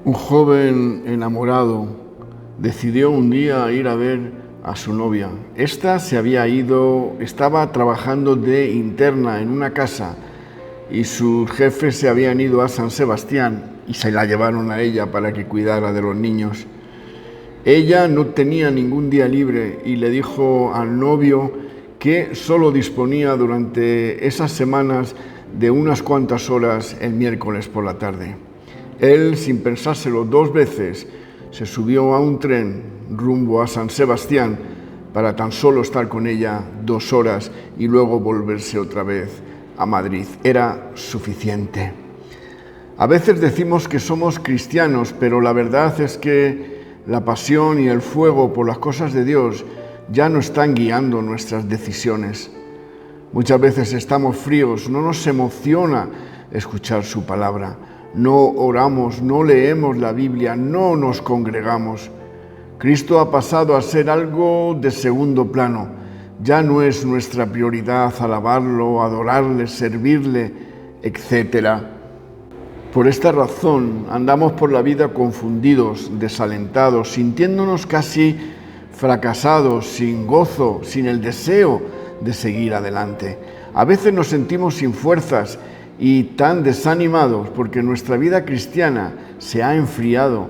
Un joven enamorado decidió un día ir a ver a su novia. Esta se había ido, estaba trabajando de interna en una casa y sus jefes se habían ido a San Sebastián y se la llevaron a ella para que cuidara de los niños. Ella no tenía ningún día libre y le dijo al novio que solo disponía durante esas semanas de unas cuantas horas el miércoles por la tarde. Él, sin pensárselo dos veces, se subió a un tren rumbo a San Sebastián para tan solo estar con ella 2 horas y luego volverse otra vez a Madrid. Era suficiente. A veces decimos que somos cristianos, pero la verdad es que la pasión y el fuego por las cosas de Dios ya no están guiando nuestras decisiones. Muchas veces estamos fríos, no nos emociona escuchar su palabra. No oramos, no leemos la Biblia, no nos congregamos. Cristo ha pasado a ser algo de segundo plano. Ya no es nuestra prioridad alabarlo, adorarle, servirle, etc. Por esta razón andamos por la vida confundidos, desalentados, sintiéndonos casi fracasados, sin gozo, sin el deseo de seguir adelante. A veces nos sentimos sin fuerzas y tan desanimados porque nuestra vida cristiana se ha enfriado.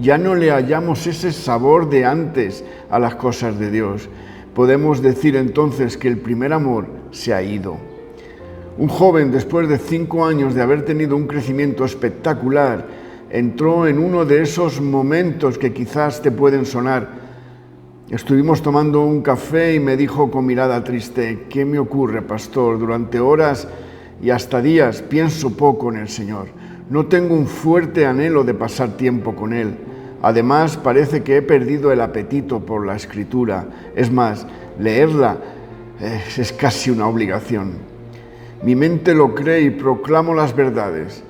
Ya no le hallamos ese sabor de antes a las cosas de Dios. Podemos decir entonces que el primer amor se ha ido. Un joven, después de 5 años de haber tenido un crecimiento espectacular, entró en uno de esos momentos que quizás te pueden sonar. Estuvimos tomando un café y me dijo con mirada triste: ¿qué me ocurre, pastor? Durante horas y hasta días pienso poco en el Señor. No tengo un fuerte anhelo de pasar tiempo con Él. Además, parece que he perdido el apetito por la Escritura. Es más, leerla es casi una obligación. Mi mente lo cree y proclamo las verdades,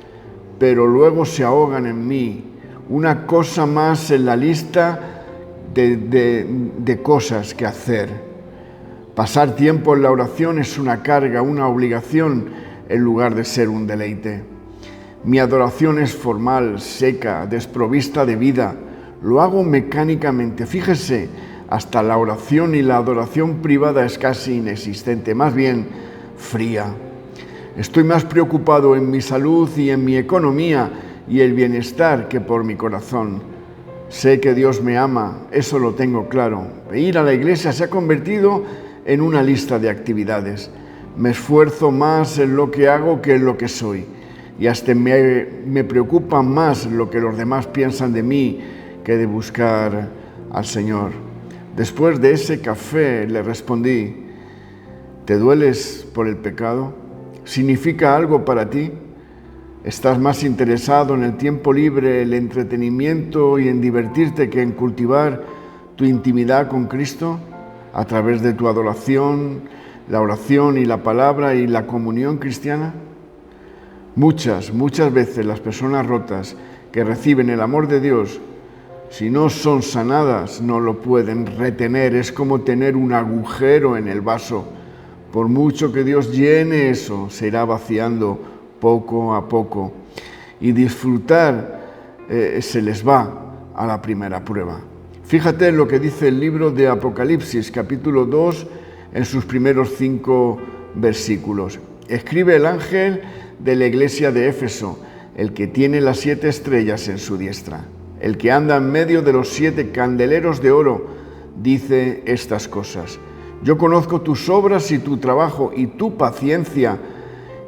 pero luego se ahogan en mí. Una cosa más en la lista de cosas que hacer. Pasar tiempo en la oración es una carga, una obligación, en lugar de ser un deleite. Mi adoración es formal, seca, desprovista de vida. Lo hago mecánicamente. Fíjese, hasta la oración y la adoración privada es casi inexistente, más bien fría. Estoy más preocupado en mi salud y en mi economía y el bienestar que por mi corazón. Sé que Dios me ama, eso lo tengo claro. Ir a la iglesia se ha convertido en una lista de actividades. Me esfuerzo más en lo que hago que en lo que soy. Y hasta me preocupa más lo que los demás piensan de mí que de buscar al Señor. Después de ese café le respondí: ¿te dueles por el pecado? ¿Significa algo para ti? ¿Estás más interesado en el tiempo libre, el entretenimiento y en divertirte que en cultivar tu intimidad con Cristo a través de tu adoración, la oración y la palabra y la comunión cristiana? Muchas veces las personas rotas que reciben el amor de Dios, si no son sanadas, no lo pueden retener. Es como tener un agujero en el vaso. Por mucho que Dios llene eso, se irá vaciando poco a poco. Y disfrutar se les va a la primera prueba. Fíjate en lo que dice el libro de Apocalipsis, capítulo 2, en sus primeros 5 versículos. Escribe el ángel de la iglesia de Éfeso, el que tiene las 7 estrellas en su diestra, el que anda en medio de los 7 candeleros de oro, dice estas cosas: yo conozco tus obras y tu trabajo y tu paciencia,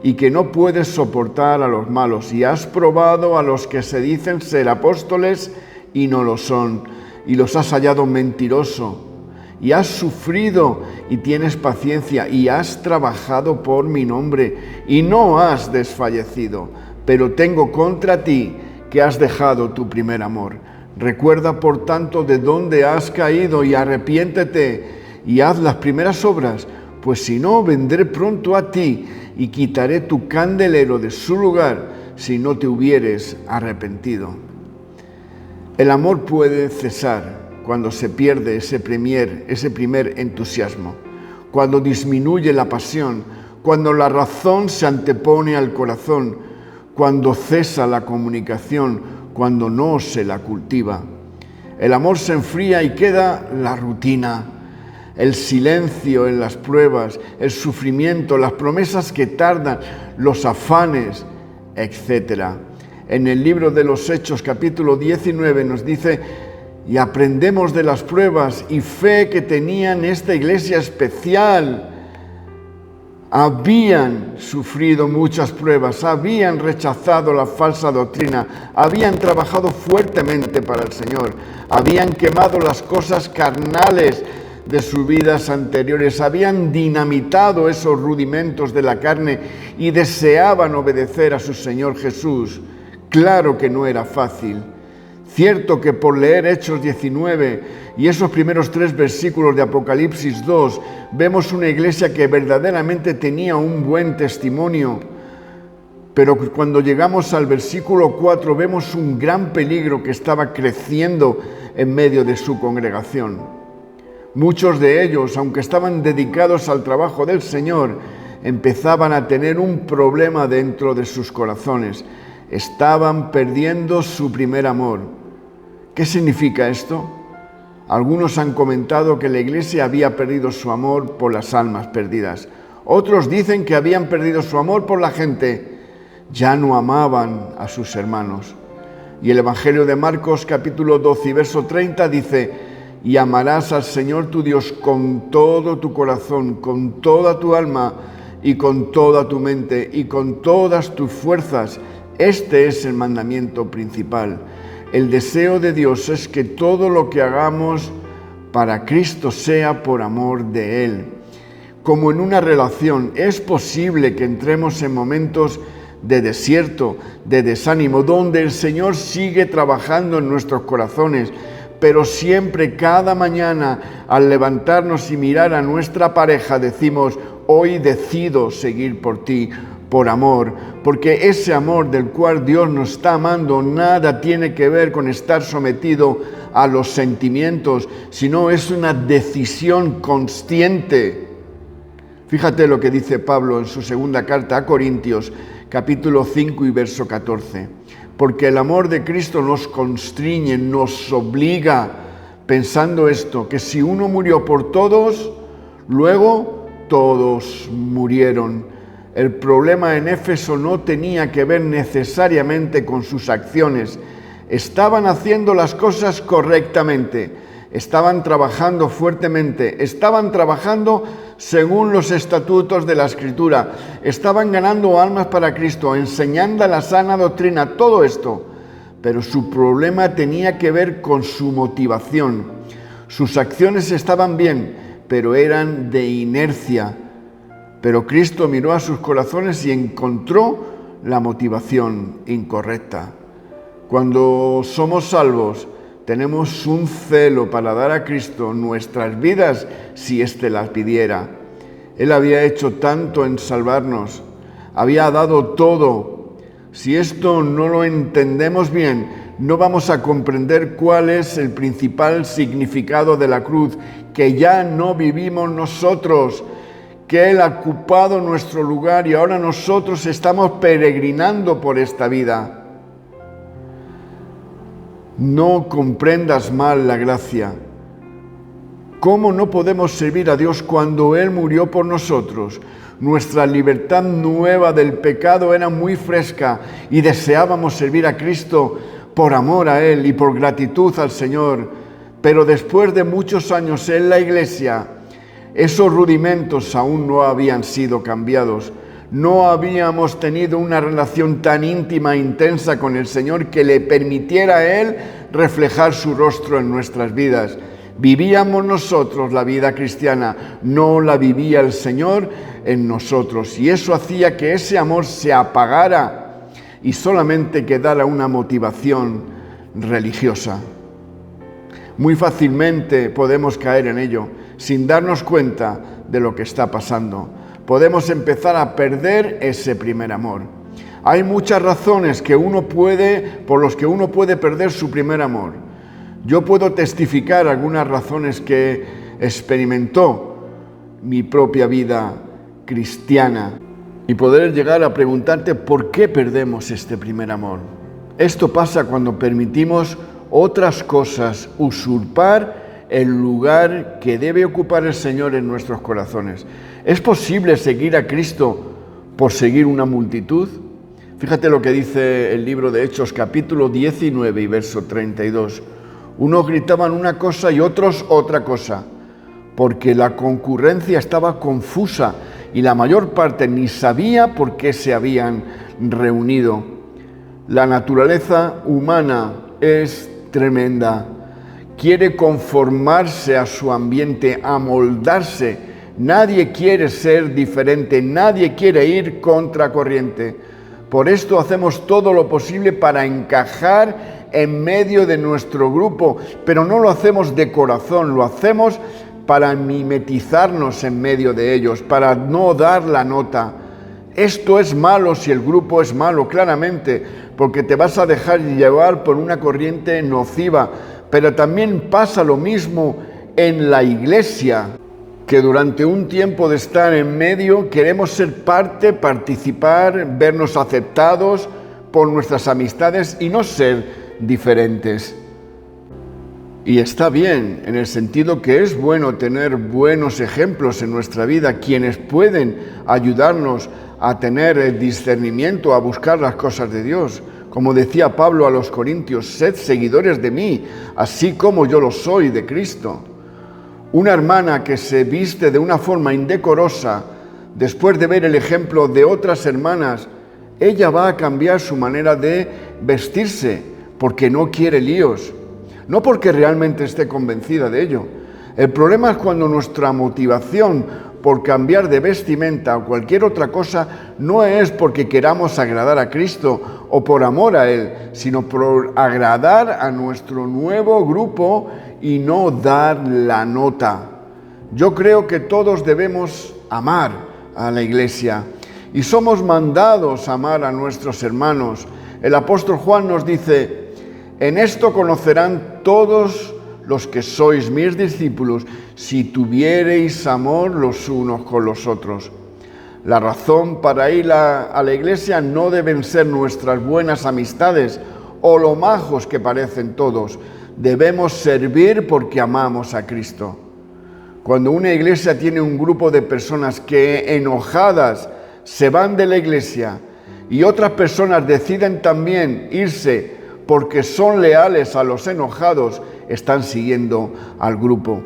y que no puedes soportar a los malos, y has probado a los que se dicen ser apóstoles y no lo son, y los has hallado mentiroso, y has sufrido y tienes paciencia, y has trabajado por mi nombre, y no has desfallecido. Pero tengo contra ti que has dejado tu primer amor. Recuerda, por tanto, de dónde has caído y arrepiéntete y haz las primeras obras, pues si no, vendré pronto a ti y quitaré tu candelero de su lugar si no te hubieres arrepentido. El amor puede cesar cuando se pierde ese primer entusiasmo, cuando disminuye la pasión, cuando la razón se antepone al corazón, cuando cesa la comunicación, cuando no se la cultiva. El amor se enfría y queda la rutina, el silencio en las pruebas, el sufrimiento, las promesas que tardan, los afanes, etc. En el libro de los Hechos, capítulo 19, nos dice: y aprendemos de las pruebas y fe que tenían esta iglesia especial. Habían sufrido muchas pruebas, habían rechazado la falsa doctrina, habían trabajado fuertemente para el Señor, habían quemado las cosas carnales de sus vidas anteriores, habían dinamitado esos rudimentos de la carne y deseaban obedecer a su Señor Jesús. Claro que no era fácil. Cierto que por leer Hechos 19 y esos primeros 3 versículos de Apocalipsis 2, vemos una iglesia que verdaderamente tenía un buen testimonio. Pero cuando llegamos al versículo 4, vemos un gran peligro que estaba creciendo en medio de su congregación. Muchos de ellos, aunque estaban dedicados al trabajo del Señor, empezaban a tener un problema dentro de sus corazones. Estaban perdiendo su primer amor. ¿Qué significa esto? Algunos han comentado que la iglesia había perdido su amor por las almas perdidas. Otros dicen que habían perdido su amor por la gente. Ya no amaban a sus hermanos. Y el Evangelio de Marcos, capítulo 12 y verso 30 dice: y amarás al Señor tu Dios con todo tu corazón, con toda tu alma y con toda tu mente y con todas tus fuerzas. Este es el mandamiento principal. El deseo de Dios es que todo lo que hagamos para Cristo sea por amor de Él. Como en una relación, es posible que entremos en momentos de desierto, de desánimo, donde el Señor sigue trabajando en nuestros corazones, pero siempre, cada mañana, al levantarnos y mirar a nuestra pareja, decimos: hoy decido seguir por ti, por amor, porque ese amor del cual Dios nos está amando nada tiene que ver con estar sometido a los sentimientos, sino es una decisión consciente. Fíjate lo que dice Pablo en su segunda carta a Corintios, capítulo 5 y verso 14. Porque el amor de Cristo nos constriñe, nos obliga, pensando esto, que si uno murió por todos, luego todos murieron. El problema en Éfeso no tenía que ver necesariamente con sus acciones. Estaban haciendo las cosas correctamente, estaban trabajando fuertemente, estaban trabajando según los estatutos de la Escritura, estaban ganando almas para Cristo, enseñando la sana doctrina, todo esto. Pero su problema tenía que ver con su motivación. Sus acciones estaban bien, pero eran de inercia. Pero Cristo miró a sus corazones y encontró la motivación incorrecta. Cuando somos salvos, tenemos un celo para dar a Cristo nuestras vidas si éste las pidiera. Él había hecho tanto en salvarnos, había dado todo. Si esto no lo entendemos bien, no vamos a comprender cuál es el principal significado de la cruz, que ya no vivimos nosotros, que Él ha ocupado nuestro lugar y ahora nosotros estamos peregrinando por esta vida. No comprendas mal la gracia. ¿Cómo no podemos servir a Dios cuando Él murió por nosotros? Nuestra libertad nueva del pecado era muy fresca y deseábamos servir a Cristo por amor a Él y por gratitud al Señor. Pero después de muchos años en la iglesia, esos rudimentos aún no habían sido cambiados. No habíamos tenido una relación tan íntima e intensa con el Señor que le permitiera a Él reflejar su rostro en nuestras vidas. Vivíamos nosotros la vida cristiana, no la vivía el Señor en nosotros. Y eso hacía que ese amor se apagara y solamente quedara una motivación religiosa. Muy fácilmente podemos caer en ello, sin darnos cuenta de lo que está pasando. Podemos empezar a perder ese primer amor. Hay muchas razones por las que uno puede perder su primer amor. Yo puedo testificar algunas razones que experimentó mi propia vida cristiana y poder llegar a preguntarte por qué perdemos este primer amor. Esto pasa cuando permitimos otras cosas usurpar el lugar que debe ocupar el Señor en nuestros corazones. ¿Es posible seguir a Cristo por seguir una multitud? Fíjate lo que dice el libro de Hechos, capítulo 19 y verso 32. Unos gritaban una cosa y otros otra cosa, porque la concurrencia estaba confusa y la mayor parte ni sabía por qué se habían reunido. La naturaleza humana es tremenda. Quiere conformarse a su ambiente, amoldarse. Nadie quiere ser diferente, nadie quiere ir contracorriente. Por esto hacemos todo lo posible para encajar en medio de nuestro grupo, pero no lo hacemos de corazón, lo hacemos para mimetizarnos en medio de ellos, para no dar la nota. Esto es malo si el grupo es malo, claramente, porque te vas a dejar llevar por una corriente nociva, pero también pasa lo mismo en la iglesia, que durante un tiempo de estar en medio queremos ser parte, participar, vernos aceptados por nuestras amistades y no ser diferentes. Y está bien, en el sentido que es bueno tener buenos ejemplos en nuestra vida, quienes pueden ayudarnos a tener discernimiento, a buscar las cosas de Dios. Como decía Pablo a los Corintios, sed seguidores de mí, así como yo lo soy de Cristo. Una hermana que se viste de una forma indecorosa, después de ver el ejemplo de otras hermanas, ella va a cambiar su manera de vestirse, porque no quiere líos, no porque realmente esté convencida de ello. El problema es cuando nuestra motivación por cambiar de vestimenta o cualquier otra cosa no es porque queramos agradar a Cristo o por amor a Él, sino por agradar a nuestro nuevo grupo y no dar la nota. Yo creo que todos debemos amar a la iglesia y somos mandados a amar a nuestros hermanos. El apóstol Juan nos dice: en esto conocerán todos los que sois mis discípulos, si tuviereis amor los unos con los otros. La razón para ir a la iglesia no deben ser nuestras buenas amistades o lo majos que parecen todos. Debemos servir porque amamos a Cristo. Cuando una iglesia tiene un grupo de personas que enojadas se van de la iglesia y otras personas deciden también irse porque son leales a los enojados, están siguiendo al grupo.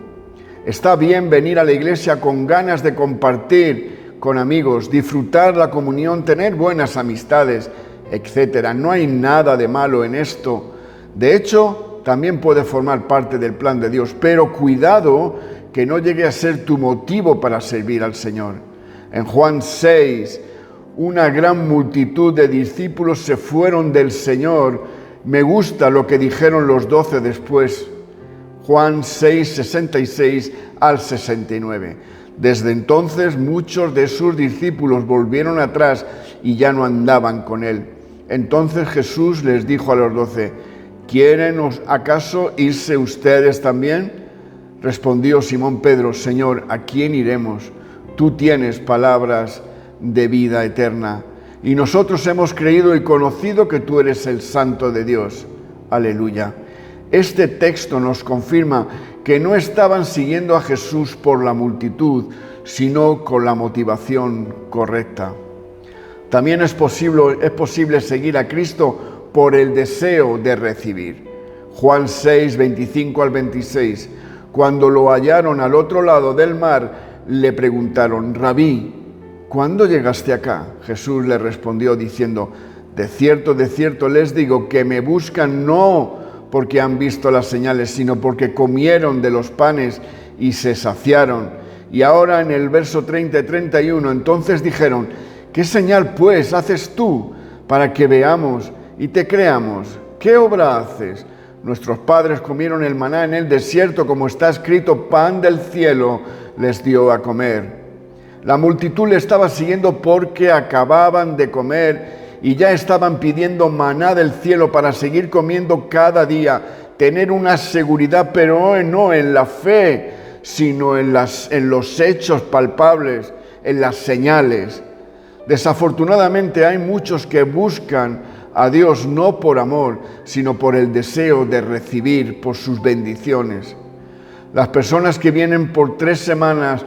Está bien venir a la iglesia con ganas de compartir con amigos, disfrutar la comunión, tener buenas amistades, etc. No hay nada de malo en esto. De hecho, también puede formar parte del plan de Dios, pero cuidado que no llegue a ser tu motivo para servir al Señor. En Juan 6, una gran multitud de discípulos se fueron del Señor. Me gusta lo que dijeron los 12 después. Juan 6, 66 al 69. Desde entonces muchos de sus discípulos volvieron atrás y ya no andaban con él. Entonces Jesús les dijo a los 12: ¿quieren acaso irse ustedes también? Respondió Simón Pedro: Señor, ¿a quién iremos? Tú tienes palabras de vida eterna, y nosotros hemos creído y conocido que tú eres el Santo de Dios. Aleluya. Este texto nos confirma que no estaban siguiendo a Jesús por la multitud, sino con la motivación correcta. También es posible seguir a Cristo por el deseo de recibir. Juan 6, 25 al 26. Cuando lo hallaron al otro lado del mar, le preguntaron: Rabí, ¿cuándo llegaste acá? Jesús le respondió diciendo: de cierto les digo que me buscan no porque han visto las señales, sino porque comieron de los panes y se saciaron. Y ahora en el verso 30 y 31, entonces dijeron: ¿qué señal pues haces tú para que veamos y te creamos? ¿Qué obra haces? Nuestros padres comieron el maná en el desierto, como está escrito: pan del cielo les dio a comer. La multitud le estaba siguiendo porque acababan de comer y ya estaban pidiendo maná del cielo para seguir comiendo cada día, tener una seguridad, pero no en la fe, sino en los hechos palpables, en las señales. Desafortunadamente hay muchos que buscan a Dios no por amor, sino por el deseo de recibir, por sus bendiciones. Las personas que vienen por 3 semanas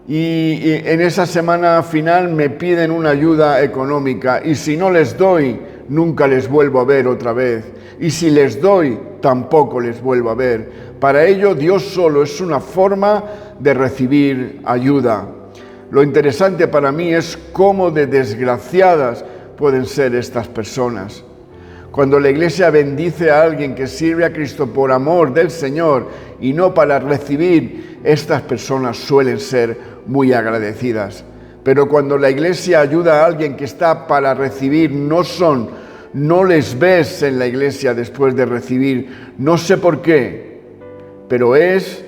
y en esa semana final me piden una ayuda económica, y si no les doy, nunca les vuelvo a ver otra vez, y si les doy, tampoco les vuelvo a ver. Para ello, Dios solo es una forma de recibir ayuda. Lo interesante para mí es cómo de desgraciadas pueden ser estas personas. Cuando la Iglesia bendice a alguien que sirve a Cristo por amor del Señor y no para recibir, estas personas suelen ser muy agradecidas. Pero cuando la Iglesia ayuda a alguien que está para recibir, no les ves en la Iglesia después de recibir. No sé por qué, pero es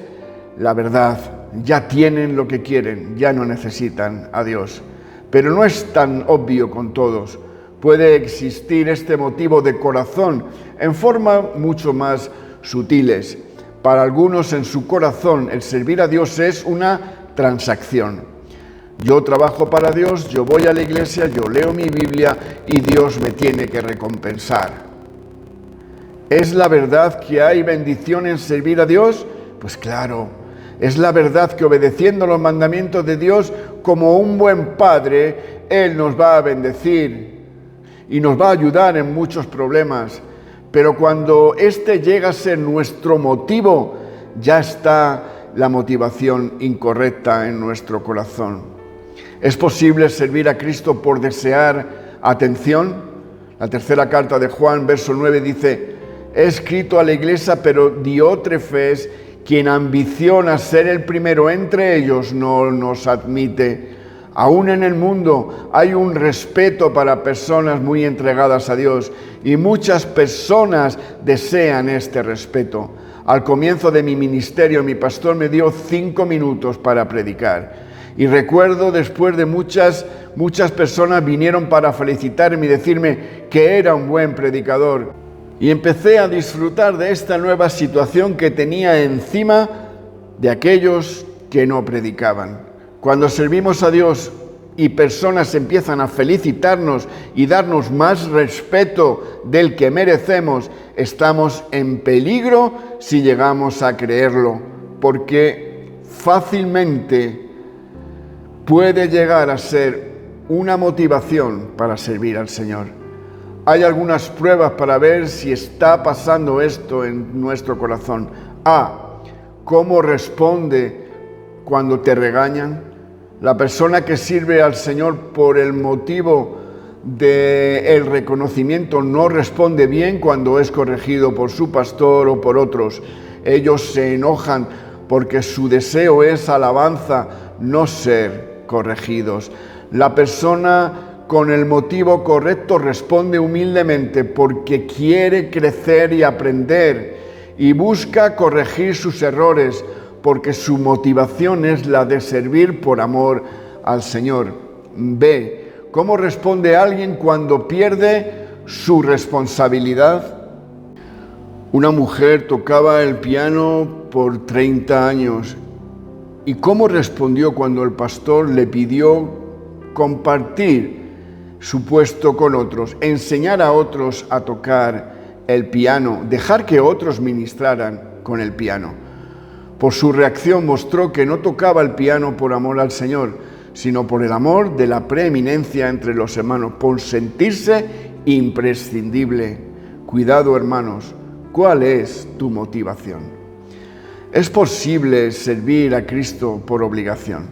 la verdad. Ya tienen lo que quieren, ya no necesitan a Dios. Pero no es tan obvio con todos. Puede existir este motivo de corazón en formas mucho más sutiles. Para algunos en su corazón el servir a Dios es una transacción. Yo trabajo para Dios, yo voy a la iglesia, yo leo mi Biblia y Dios me tiene que recompensar. ¿Es la verdad que hay bendición en servir a Dios? Pues claro. Es la verdad que obedeciendo los mandamientos de Dios, como un buen padre, Él nos va a bendecir y nos va a ayudar en muchos problemas. Pero cuando este llega a ser nuestro motivo, ya está la motivación incorrecta en nuestro corazón. ¿Es posible servir a Cristo por desear atención? La tercera carta de Juan, verso 9, dice: he escrito a la iglesia, pero Diótrefes, quien ambiciona ser el primero entre ellos, no nos admite. Aún en el mundo hay un respeto para personas muy entregadas a Dios y muchas personas desean este respeto. Al comienzo de mi ministerio, mi pastor me dio 5 minutos para predicar. Y recuerdo después de muchas personas vinieron para felicitarme y decirme que era un buen predicador. Y empecé a disfrutar de esta nueva situación que tenía encima de aquellos que no predicaban. Cuando servimos a Dios y personas empiezan a felicitarnos y darnos más respeto del que merecemos, estamos en peligro si llegamos a creerlo, porque fácilmente puede llegar a ser una motivación para servir al Señor. Hay algunas pruebas para ver si está pasando esto en nuestro corazón. A. ¿Cómo responde cuando te regañan? La persona que sirve al Señor por el motivo del reconocimiento no responde bien cuando es corregido por su pastor o por otros. Ellos se enojan porque su deseo es alabanza, no ser corregidos. La persona con el motivo correcto responde humildemente porque quiere crecer y aprender y busca corregir sus errores porque su motivación es la de servir por amor al Señor. B. ¿Cómo responde alguien cuando pierde su responsabilidad? Una mujer tocaba el piano por 30 años. ¿Y cómo respondió cuando el pastor le pidió compartir su puesto con otros, enseñar a otros a tocar el piano, dejar que otros ministraran con el piano? Por su reacción mostró que no tocaba el piano por amor al Señor, sino por el amor de la preeminencia entre los hermanos, por sentirse imprescindible. Cuidado, hermanos, ¿cuál es tu motivación? ¿Es posible servir a Cristo por obligación?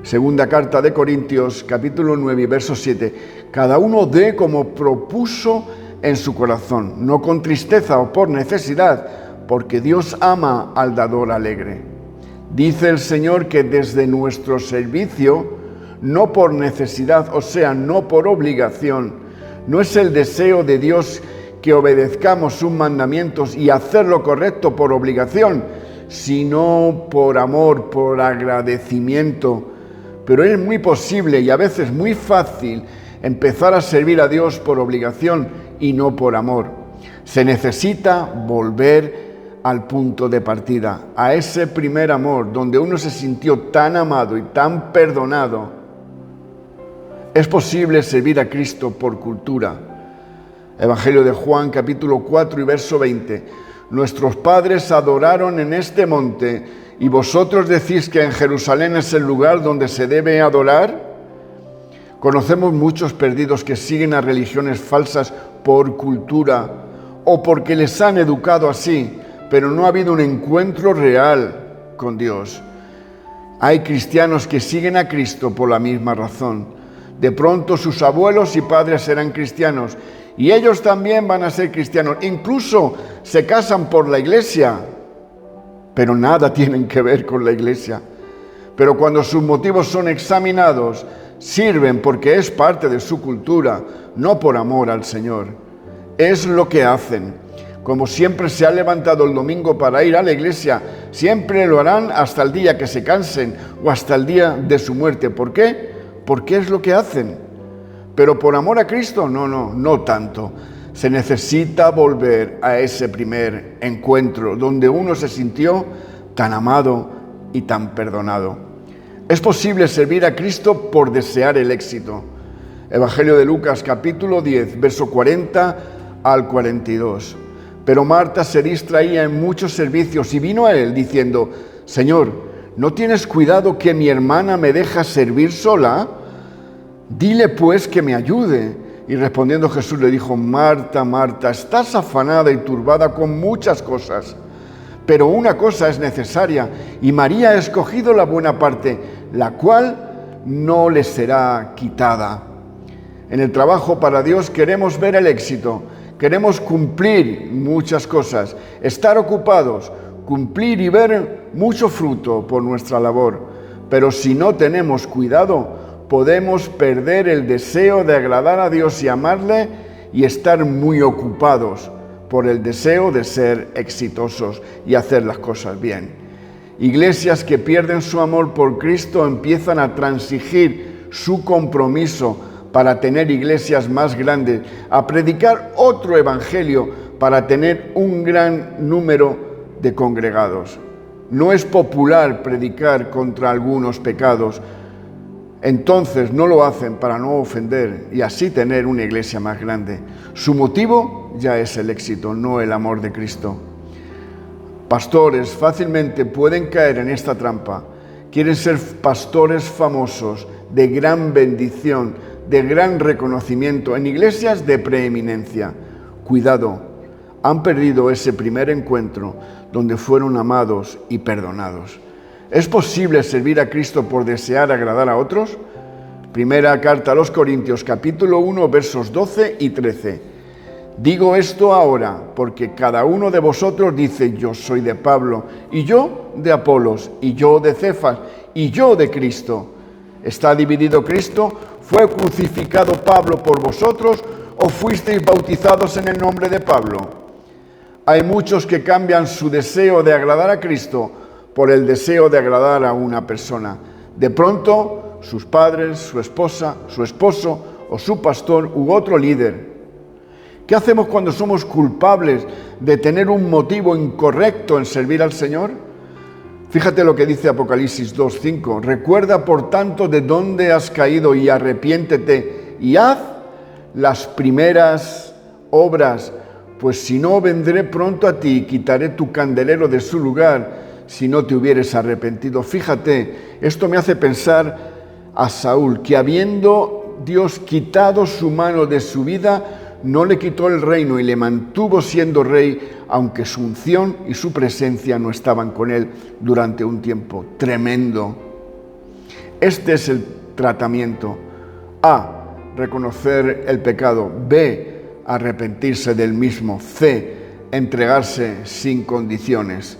Segunda carta de Corintios, capítulo 9, verso 7. Cada uno dé como propuso en su corazón, no con tristeza o por necesidad, porque Dios ama al dador alegre. Dice el Señor que desde nuestro servicio, no por necesidad, o sea, no por obligación, no es el deseo de Dios que obedezcamos sus mandamientos y hacer lo correcto por obligación, sino por amor, por agradecimiento. Pero es muy posible y a veces muy fácil empezar a servir a Dios por obligación y no por amor. Se necesita volver al punto de partida, a ese primer amor donde uno se sintió tan amado y tan perdonado. Es posible servir a Cristo por cultura. Evangelio de Juan, capítulo 4 y verso 20. Nuestros padres adoraron en este monte, y vosotros decís que en Jerusalén es el lugar donde se debe adorar. Conocemos muchos perdidos que siguen a religiones falsas por cultura o porque les han educado así, pero no ha habido un encuentro real con Dios. Hay cristianos que siguen a Cristo por la misma razón. De pronto sus abuelos y padres eran cristianos y ellos también van a ser cristianos. Incluso se casan por la iglesia, pero nada tienen que ver con la iglesia. Pero cuando sus motivos son examinados, sirven porque es parte de su cultura, no por amor al Señor. Es lo que hacen. Como siempre se ha levantado el domingo para ir a la iglesia, siempre lo harán hasta el día que se cansen o hasta el día de su muerte. ¿Por qué? Porque es lo que hacen. Pero por amor a Cristo, no tanto. Se necesita volver a ese primer encuentro donde uno se sintió tan amado y tan perdonado. Es posible servir a Cristo por desear el éxito. Evangelio de Lucas, capítulo 10, verso 40 al 42. Pero Marta se distraía en muchos servicios y vino a él diciendo: Señor, ¿no tienes cuidado que mi hermana me deja servir sola? Dile pues que me ayude. Y respondiendo Jesús le dijo: Marta, Marta, estás afanada y turbada con muchas cosas, pero una cosa es necesaria, y María ha escogido la buena parte, la cual no le será quitada. En el trabajo para Dios queremos ver el éxito, queremos cumplir muchas cosas, estar ocupados, cumplir y ver mucho fruto por nuestra labor. Pero si no tenemos cuidado, podemos perder el deseo de agradar a Dios y amarle y estar muy ocupados por el deseo de ser exitosos y hacer las cosas bien. Iglesias que pierden su amor por Cristo empiezan a transigir su compromiso para tener iglesias más grandes, a predicar otro evangelio para tener un gran número de congregados. No es popular predicar contra algunos pecados, entonces no lo hacen para no ofender y así tener una iglesia más grande. Su motivo ya es el éxito, no el amor de Cristo. Pastores fácilmente pueden caer en esta trampa. Quieren ser pastores famosos, de gran bendición, de gran reconocimiento, en iglesias de preeminencia. Cuidado, han perdido ese primer encuentro donde fueron amados y perdonados. ¿Es posible servir a Cristo por desear agradar a otros? Primera carta a los Corintios, capítulo 1, versos 12 y 13. Digo esto ahora, porque cada uno de vosotros dice: yo soy de Pablo, y yo de Apolos, y yo de Cefas, y yo de Cristo. ¿Está dividido Cristo? ¿Fue crucificado Pablo por vosotros, o fuisteis bautizados en el nombre de Pablo? Hay muchos que cambian su deseo de agradar a Cristo por el deseo de agradar a una persona. De pronto, sus padres, su esposa, su esposo o su pastor u otro líder. ¿Qué hacemos cuando somos culpables de tener un motivo incorrecto en servir al Señor? Fíjate lo que dice Apocalipsis 2:5. Recuerda, por tanto, de dónde has caído y arrepiéntete y haz las primeras obras, pues si no, vendré pronto a ti y quitaré tu candelero de su lugar si no te hubieres arrepentido. Fíjate, esto me hace pensar a Saúl, que habiendo Dios quitado su mano de su vida, no le quitó el reino y le mantuvo siendo rey, aunque su unción y su presencia no estaban con él durante un tiempo. Tremendo. Este es el tratamiento. A, reconocer el pecado. B, arrepentirse del mismo. C, entregarse sin condiciones.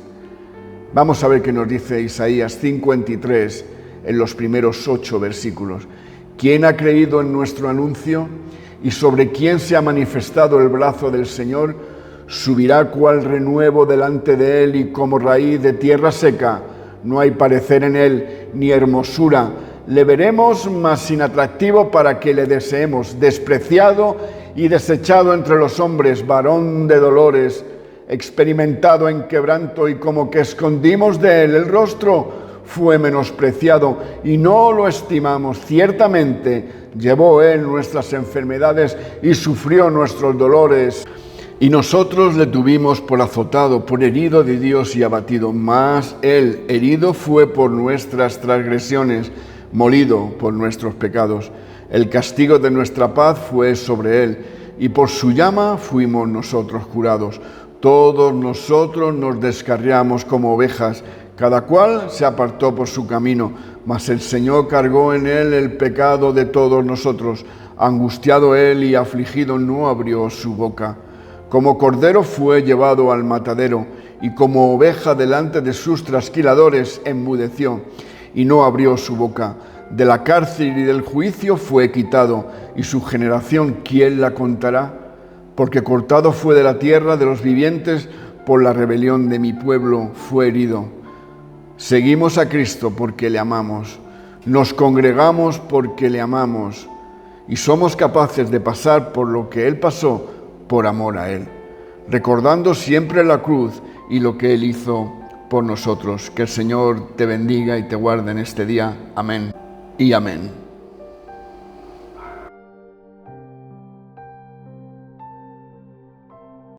Vamos a ver qué nos dice Isaías 53 en los primeros 8 versículos. ¿Quién ha creído en nuestro anuncio? ¿Y sobre quién se ha manifestado el brazo del Señor? Subirá cual renuevo delante de él y como raíz de tierra seca. No hay parecer en él ni hermosura. Le veremos, mas sin atractivo para que le deseemos. Despreciado y desechado entre los hombres, varón de dolores, experimentado en quebranto, y como que escondimos de él el rostro, fue menospreciado y no lo estimamos. Ciertamente Llevó Él nuestras enfermedades y sufrió nuestros dolores. Y nosotros le tuvimos por azotado, por herido de Dios y abatido. Mas Él herido fue por nuestras transgresiones, molido por nuestros pecados. El castigo de nuestra paz fue sobre Él, y por su llama fuimos nosotros curados. Todos nosotros nos descarriamos como ovejas, cada cual se apartó por su camino, mas el Señor cargó en Él el pecado de todos nosotros. Angustiado Él y afligido no abrió su boca. Como cordero fue llevado al matadero, y como oveja delante de sus trasquiladores enmudeció, y no abrió su boca. De la cárcel y del juicio fue quitado, y su generación, ¿quién la contará? Porque cortado fue de la tierra de los vivientes, por la rebelión de mi pueblo fue herido. Seguimos a Cristo porque le amamos, nos congregamos porque le amamos, y somos capaces de pasar por lo que Él pasó por amor a Él, recordando siempre la cruz y lo que Él hizo por nosotros. Que el Señor te bendiga y te guarde en este día. Amén y amén.